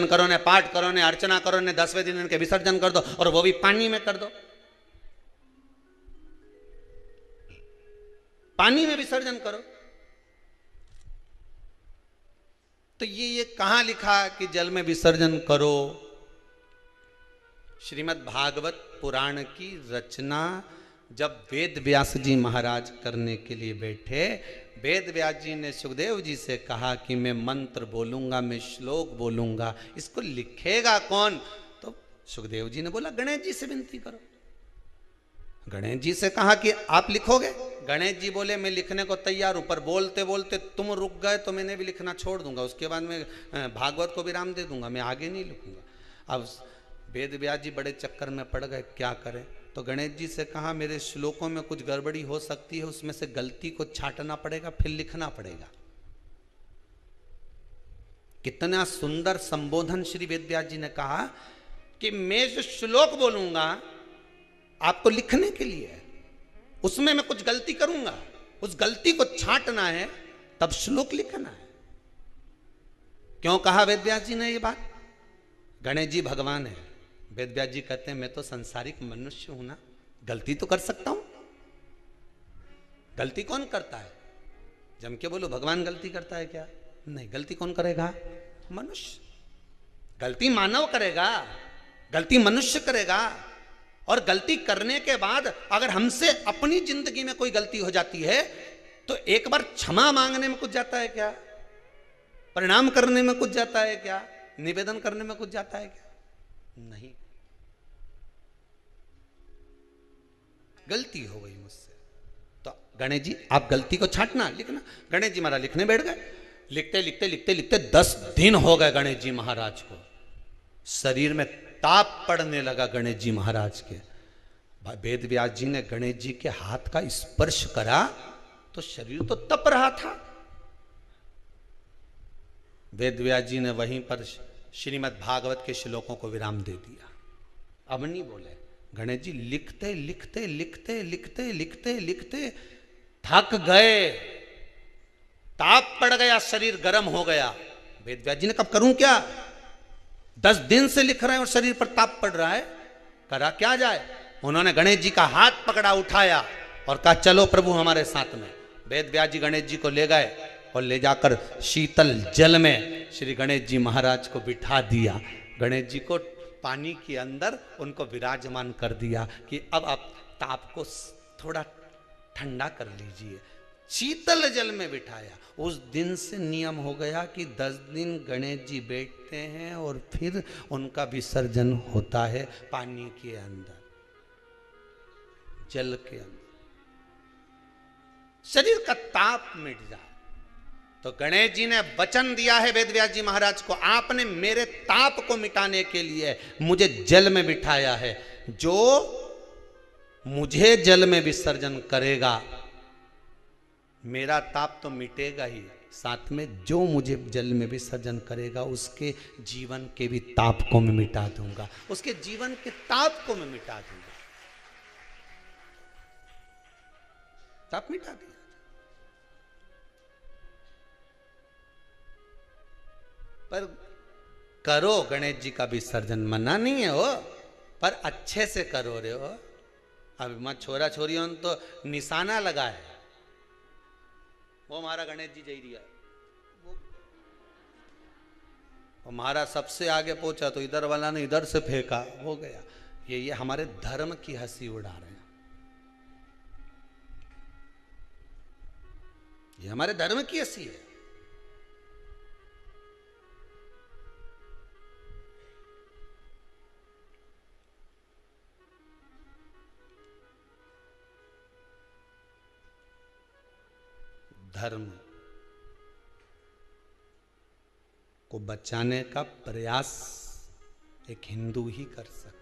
करो ने पाठ करो ने अर्चना करो ने 10वें दिन इनके विसर्जन कर दो, और वो भी पानी में कर दो, पानी में विसर्जन करो। तो ये कहां लिखा कि जल में विसर्जन करो? श्रीमद् भागवत पुराण की रचना जब वेद व्यास जी महाराज करने के लिए बैठे, वेद व्यास जी ने सुखदेव जी से कहा कि मैं मंत्र बोलूंगा, मैं श्लोक बोलूंगा, इसको लिखेगा कौन? तो सुखदेव जी ने बोला गणेश जी से विनती करो। गणेश जी से कहा कि आप लिखोगे? गणेश जी बोले मैं लिखने को तैयार हूं, पर बोलते बोलते तुम रुक गए तो मैंने भी लिखना छोड़ दूंगा, उसके बाद मैं भागवत को विराम दे दूंगा, मैं आगे नहीं लिखूंगा। अब वेद व्यास जी बड़े चक्कर में पड़ गए, क्या करें? तो गणेश जी से कहा मेरे श्लोकों में कुछ गड़बड़ी हो सकती है, उसमें से गलती को छांटना पड़ेगा, फिर लिखना पड़ेगा। कितना सुंदर संबोधन श्री वेद व्यास जी ने कहा कि मैं जो श्लोक बोलूंगा आपको लिखने के लिए है, उसमें मैं कुछ गलती करूंगा, उस गलती को छांटना है, तब श्लोक लिखना है। क्यों कहा वेद व्यास जी ने ये बात? गणेश जी भगवान है, वेद व्यास जी कहते हैं मैं तो संसारिक मनुष्य हूं ना, गलती तो कर सकता हूं। गलती कौन करता है? जम के बोलो भगवान गलती करता है क्या? नहीं, गलती कौन करेगा? मनुष्य। गलती मानव करेगा, गलती मनुष्य करेगा। और गलती करने के बाद अगर हमसे अपनी जिंदगी में कोई गलती हो जाती है तो एक बार क्षमा मांगने में कुछ जाता है क्या? प्रणाम करने में कुछ जाता है क्या? निवेदन करने में कुछ जाता है क्या? नहीं। गलती हो गई मुझसे, तो गणेश जी आप गलती को छांटना, लिखना। गणेश जी महाराज लिखने बैठ गए। लिखते लिखते लिखते लिखते 10 दिन हो गए गणेश जी महाराज को। शरीर में ताप पड़ने लगा गणेश जी महाराज के। वेद व्यास जी ने गणेश जी के हाथ का स्पर्श करा तो शरीर तो तप रहा था। वेद व्यास जी ने वहीं पर श्रीमद् भागवत के श्लोकों को विराम दे दिया। अब नहीं बोले। गणेश जी लिखते लिखते लिखते लिखते लिखते लिखते थक गए, ताप पड़ गया, शरीर गर्म हो गया। वेद व्यास जी ने कब करूं क्या? 10 दिन से लिख रहे हैं और शरीर पर ताप पड़ रहा है, करा क्या जाए? उन्होंने गणेश जी का हाथ पकड़ा, उठाया और कहा चलो प्रभु हमारे साथ में। वेद व्यास जी गणेश जी को ले गए और ले जाकर शीतल जल में श्री गणेश जी महाराज को बिठा दिया। गणेश जी को पानी के अंदर उनको विराजमान कर दिया कि अब आप ताप को थोड़ा ठंडा कर लीजिए। शीतल जल में बिठाया। उस दिन से नियम हो गया कि 10 दिन गणेश जी बैठते हैं और फिर उनका विसर्जन होता है पानी के अंदर, जल के अंदर, शरीर का ताप मिट जाए। तो गणेश जी ने वचन दिया है वेद व्यास जी महाराज को, आपने मेरे ताप को मिटाने के लिए मुझे जल में बिठाया है। जो मुझे जल में विसर्जन करेगा मेरा ताप तो मिटेगा ही, साथ में जो मुझे जल में विसर्जन करेगा उसके जीवन के भी ताप को मैं मिटा दूंगा, उसके जीवन के ताप को मैं मिटा दूंगा। ताप मिटा दिया। पर करो गणेश जी का विसर्जन, मना नहीं है हो, पर अच्छे से करो रे हो। अब मैं छोरा छोरियों तो निशाना लगा है, वो हमारा गणेश जी जई रिया, वो हमारा सबसे आगे पहुंचा तो इधर वाला ने इधर से फेंका, हो गया। ये हमारे धर्म की हंसी उड़ा रहे हैं, ये हमारे धर्म की हंसी है। धर्म को बचाने का प्रयास एक हिंदू ही कर सकता।